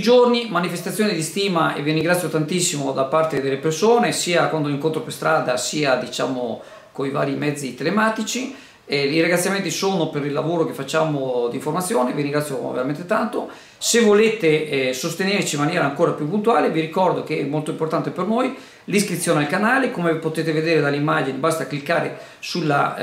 giorni manifestazioni di stima, e vi ringrazio tantissimo da parte delle persone, sia quando incontro per strada, sia diciamo con i vari mezzi telematici. I ringraziamenti sono per il lavoro che facciamo di informazione, vi ringrazio veramente tanto. Se volete sostenerci in maniera ancora più puntuale, vi ricordo che è molto importante per noi l'iscrizione al canale. Come potete vedere dalle immagini, basta cliccare sulla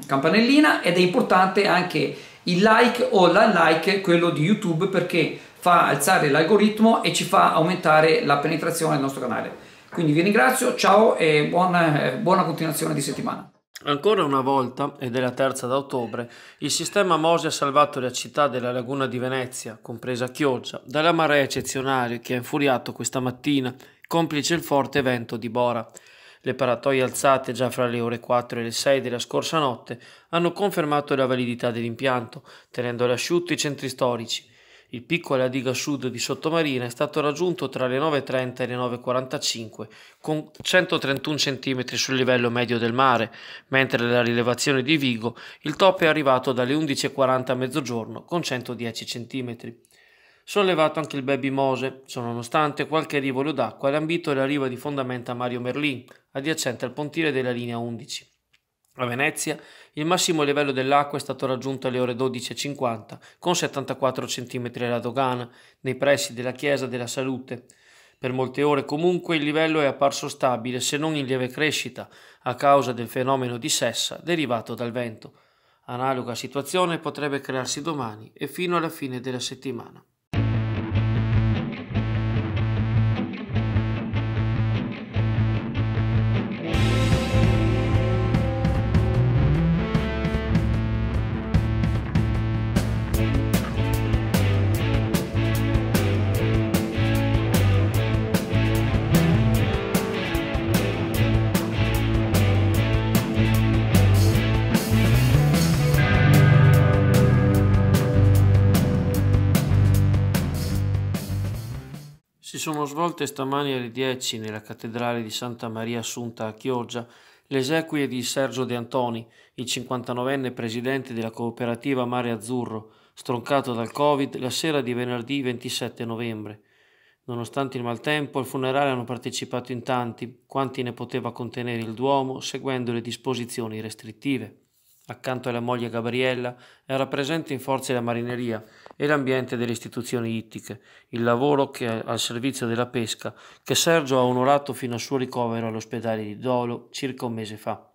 campanellina, ed è importante anche il like o l'unlike, quello di YouTube, perché fa alzare l'algoritmo e ci fa aumentare la penetrazione del nostro canale. Quindi vi ringrazio, ciao e buona continuazione di settimana. Ancora una volta, ed è la terza da ottobre, il sistema MOSE ha salvato la città della laguna di Venezia, compresa Chioggia, dalla marea eccezionale che ha infuriato questa mattina, complice il forte vento di Bora. Le paratoie alzate già fra le ore 4 e le 6 della scorsa notte hanno confermato la validità dell'impianto, tenendo asciutti i centri storici. Il picco alla diga sud di Sottomarina è stato raggiunto tra le 9.30 e le 9.45 con 131 cm sul livello medio del mare, mentre alla rilevazione di Vigo il top è arrivato dalle 11.40 a mezzogiorno con 110 cm. Sollevato anche il Baby Mose, nonostante qualche rivolo d'acqua lambito la riva di fondamenta Mario Merlin, adiacente al pontile della linea 11. A Venezia il massimo livello dell'acqua è stato raggiunto alle ore 12.50 con 74 cm alla dogana, nei pressi della Chiesa della Salute. Per molte ore comunque il livello è apparso stabile, se non in lieve crescita, a causa del fenomeno di sessa derivato dal vento. Analoga situazione potrebbe crearsi domani e fino alla fine della settimana. Si sono svolte stamani alle 10 nella cattedrale di Santa Maria Assunta a Chioggia le esequie di Sergio De Antoni, il 59enne presidente della cooperativa Mare Azzurro, stroncato dal Covid la sera di venerdì 27 novembre. Nonostante il maltempo, al funerale hanno partecipato in tanti, quanti ne poteva contenere il Duomo, seguendo le disposizioni restrittive. Accanto alla moglie Gabriella era presente in forze la marineria e l'ambiente delle istituzioni ittiche, il lavoro che al servizio della pesca, che Sergio ha onorato fino al suo ricovero all'ospedale di Dolo circa un mese fa.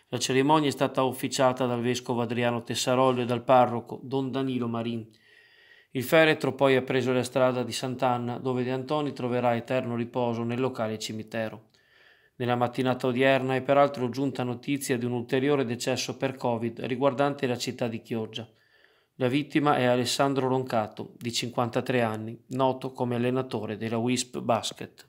La cerimonia è stata ufficiata dal vescovo Adriano Tessarollo e dal parroco Don Danilo Marin. Il feretro poi ha preso la strada di Sant'Anna, dove De Antoni troverà eterno riposo nel locale cimitero. Nella mattinata odierna è peraltro giunta notizia di un ulteriore decesso per Covid riguardante la città di Chioggia. La vittima è Alessandro Roncato, di 53 anni, noto come allenatore della Wisp Basket.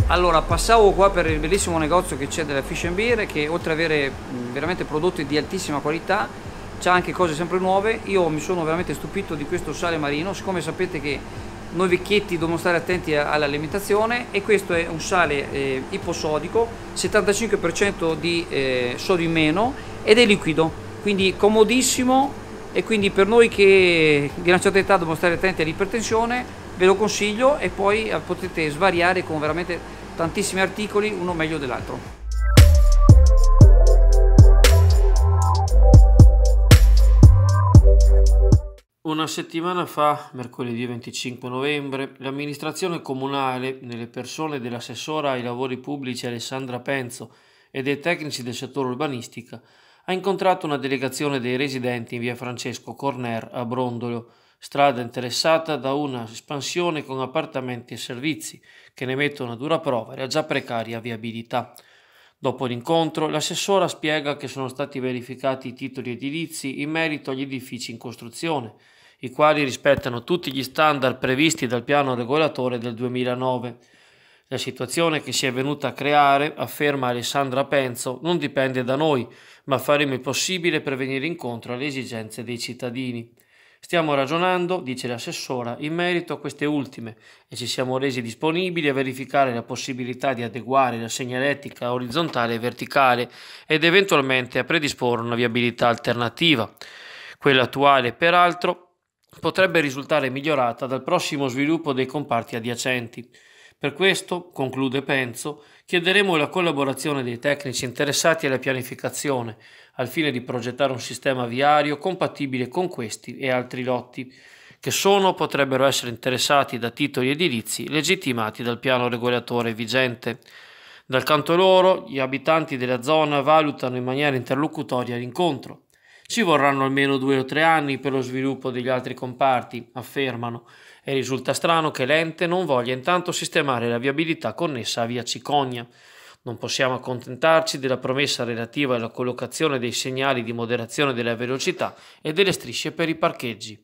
Allora, passavo qua per il bellissimo negozio che c'è della Fish & Beer, che oltre ad avere veramente prodotti di altissima qualità, c'ha anche cose sempre nuove. Io mi sono veramente stupito di questo sale marino. Siccome sapete che noi vecchietti dobbiamo stare attenti all'alimentazione, e questo è un sale iposodico, 75% di sodio in meno, ed è liquido, quindi comodissimo. E quindi per noi che di una certa età dobbiamo stare attenti all'ipertensione, ve lo consiglio, e poi potete svariare con veramente tantissimi articoli, uno meglio dell'altro. Una settimana fa, mercoledì 25 novembre, l'amministrazione comunale, nelle persone dell'assessora ai lavori pubblici Alessandra Penzo e dei tecnici del settore urbanistica, ha incontrato una delegazione dei residenti in via Francesco Corner a Brondolo, strada interessata da una espansione con appartamenti e servizi che ne mettono a dura prova la già precaria viabilità. Dopo l'incontro, l'assessora spiega che sono stati verificati i titoli edilizi in merito agli edifici in costruzione i quali rispettano tutti gli standard previsti dal piano regolatore del 2009. La situazione che si è venuta a creare, afferma Alessandra Penzo, non dipende da noi, ma faremo il possibile per venire incontro alle esigenze dei cittadini. Stiamo ragionando, dice l'assessora, in merito a queste ultime e ci siamo resi disponibili a verificare la possibilità di adeguare la segnaletica orizzontale e verticale ed eventualmente a predisporre una viabilità alternativa. Quella attuale, peraltro, potrebbe risultare migliorata dal prossimo sviluppo dei comparti adiacenti. Per questo, conclude Penzo, chiederemo la collaborazione dei tecnici interessati alla pianificazione, al fine di progettare un sistema viario compatibile con questi e altri lotti, che sono o potrebbero essere interessati da titoli edilizi legittimati dal piano regolatore vigente. Dal canto loro, gli abitanti della zona valutano in maniera interlocutoria l'incontro. Ci vorranno almeno 2 o 3 anni per lo sviluppo degli altri comparti, affermano, e risulta strano che l'ente non voglia intanto sistemare la viabilità connessa a via Cicogna. Non possiamo accontentarci della promessa relativa alla collocazione dei segnali di moderazione della velocità e delle strisce per i parcheggi.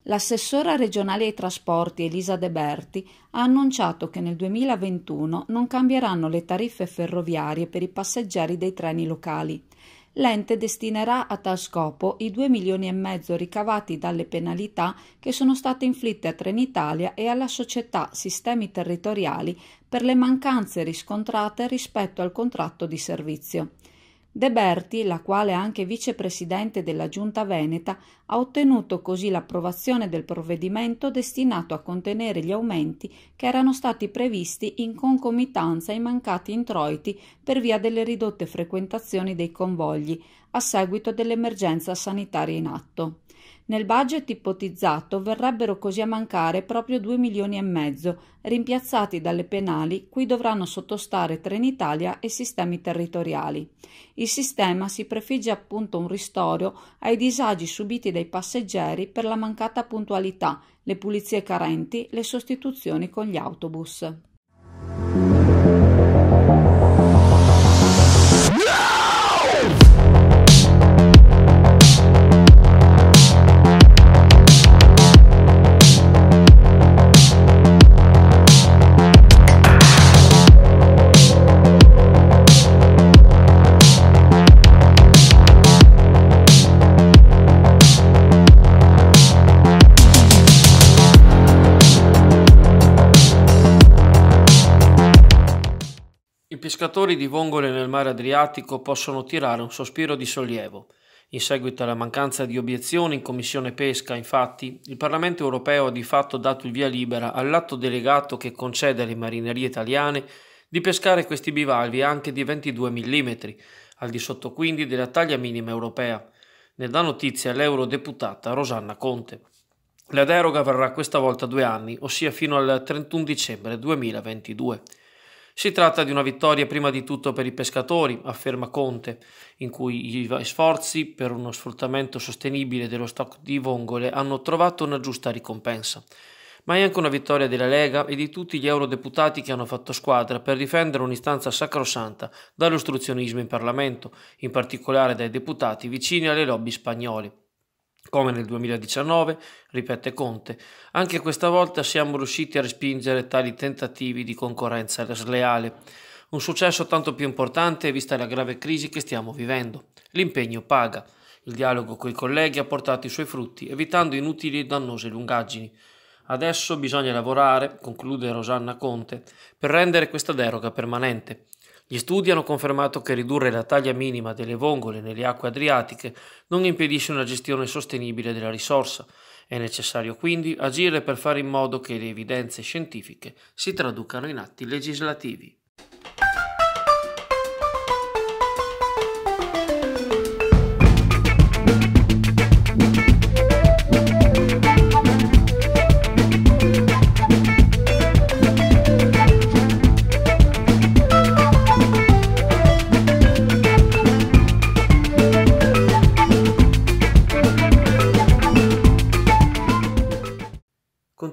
L'assessora regionale ai trasporti Elisa De Berti ha annunciato che nel 2021 non cambieranno le tariffe ferroviarie per i passeggeri dei treni locali. L'ente destinerà a tal scopo i 2,5 milioni ricavati dalle penalità che sono state inflitte a Trenitalia e alla società Sistemi Territoriali per le mancanze riscontrate rispetto al contratto di servizio. De Berti, la quale è anche vicepresidente della Giunta Veneta, ha ottenuto così l'approvazione del provvedimento destinato a contenere gli aumenti che erano stati previsti in concomitanza ai mancati introiti per via delle ridotte frequentazioni dei convogli a seguito dell'emergenza sanitaria in atto. Nel budget ipotizzato verrebbero così a mancare proprio 2,5 milioni, rimpiazzati dalle penali cui dovranno sottostare Trenitalia e Sistemi Territoriali. Il sistema si prefigge appunto un ristoro ai disagi subiti dai passeggeri per la mancata puntualità, le pulizie carenti, le sostituzioni con gli autobus. I pescatori di vongole nel mare Adriatico possono tirare un sospiro di sollievo. In seguito alla mancanza di obiezioni in Commissione Pesca, infatti, il Parlamento europeo ha di fatto dato il via libera all'atto delegato che concede alle marinerie italiane di pescare questi bivalvi anche di 22 mm, al di sotto quindi della taglia minima europea. Ne dà notizia l'eurodeputata Rosanna Conte. La deroga varrà questa volta 2 anni, ossia fino al 31 dicembre 2022. Si tratta di una vittoria prima di tutto per i pescatori, afferma Conte, in cui gli sforzi per uno sfruttamento sostenibile dello stock di vongole hanno trovato una giusta ricompensa. Ma è anche una vittoria della Lega e di tutti gli eurodeputati che hanno fatto squadra per difendere un'istanza sacrosanta dall'ostruzionismo in Parlamento, in particolare dai deputati vicini alle lobby spagnole. Come nel 2019, ripete Conte, anche questa volta siamo riusciti a respingere tali tentativi di concorrenza sleale. Un successo tanto più importante vista la grave crisi che stiamo vivendo. L'impegno paga. Il dialogo coi colleghi ha portato i suoi frutti, evitando inutili e dannose lungaggini. Adesso bisogna lavorare, conclude Rosanna Conte, per rendere questa deroga permanente. Gli studi hanno confermato che ridurre la taglia minima delle vongole nelle acque adriatiche non impedisce una gestione sostenibile della risorsa. È necessario quindi agire per fare in modo che le evidenze scientifiche si traducano in atti legislativi.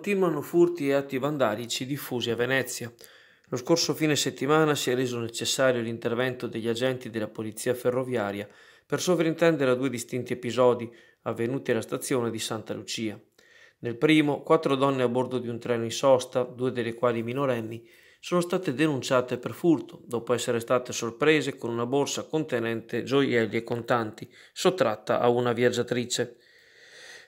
continuano furti e atti vandalici diffusi a Venezia. Lo scorso fine settimana si è reso necessario l'intervento degli agenti della polizia ferroviaria per sovrintendere a 2 distinti episodi avvenuti alla stazione di Santa Lucia. Nel primo, 4 donne a bordo di un treno in sosta, 2 delle quali minorenni, sono state denunciate per furto dopo essere state sorprese con una borsa contenente gioielli e contanti sottratta a una viaggiatrice.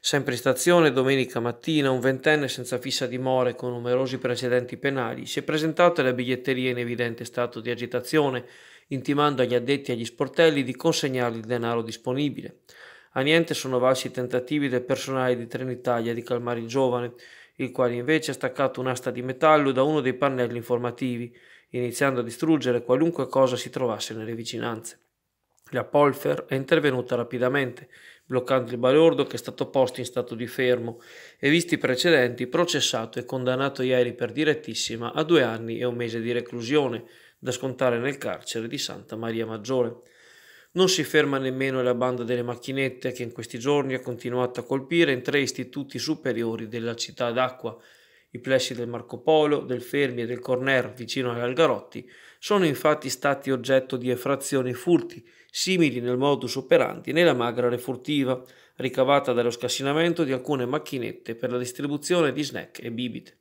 Sempre in stazione, domenica mattina, un ventenne senza fissa dimora e con numerosi precedenti penali si è presentato alla biglietteria in evidente stato di agitazione, intimando agli addetti agli sportelli di consegnargli il denaro disponibile. A niente sono valsi i tentativi del personale di Trenitalia di calmare il giovane, il quale invece ha staccato un'asta di metallo da uno dei pannelli informativi, iniziando a distruggere qualunque cosa si trovasse nelle vicinanze. La Polfer è intervenuta rapidamente, bloccando il balordo che è stato posto in stato di fermo e, visti i precedenti, processato e condannato ieri per direttissima a 2 anni e 1 mese di reclusione da scontare nel carcere di Santa Maria Maggiore. Non si ferma nemmeno la banda delle macchinette che in questi giorni ha continuato a colpire in 3 istituti superiori della città d'Acqua. I plessi del Marco Polo, del Fermi e del Corner vicino agli Algarotti sono infatti stati oggetto di effrazioni e furti, simili nel modus operandi nella magra refurtiva, ricavata dallo scassinamento di alcune macchinette per la distribuzione di snack e bibite.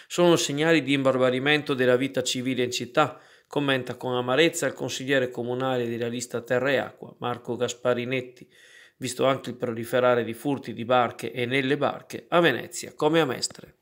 Sono segnali di imbarbarimento della vita civile in città, commenta con amarezza il consigliere comunale della lista Terra e Acqua, Marco Gasparinetti, visto anche il proliferare di furti di barche e nelle barche a Venezia come a Mestre.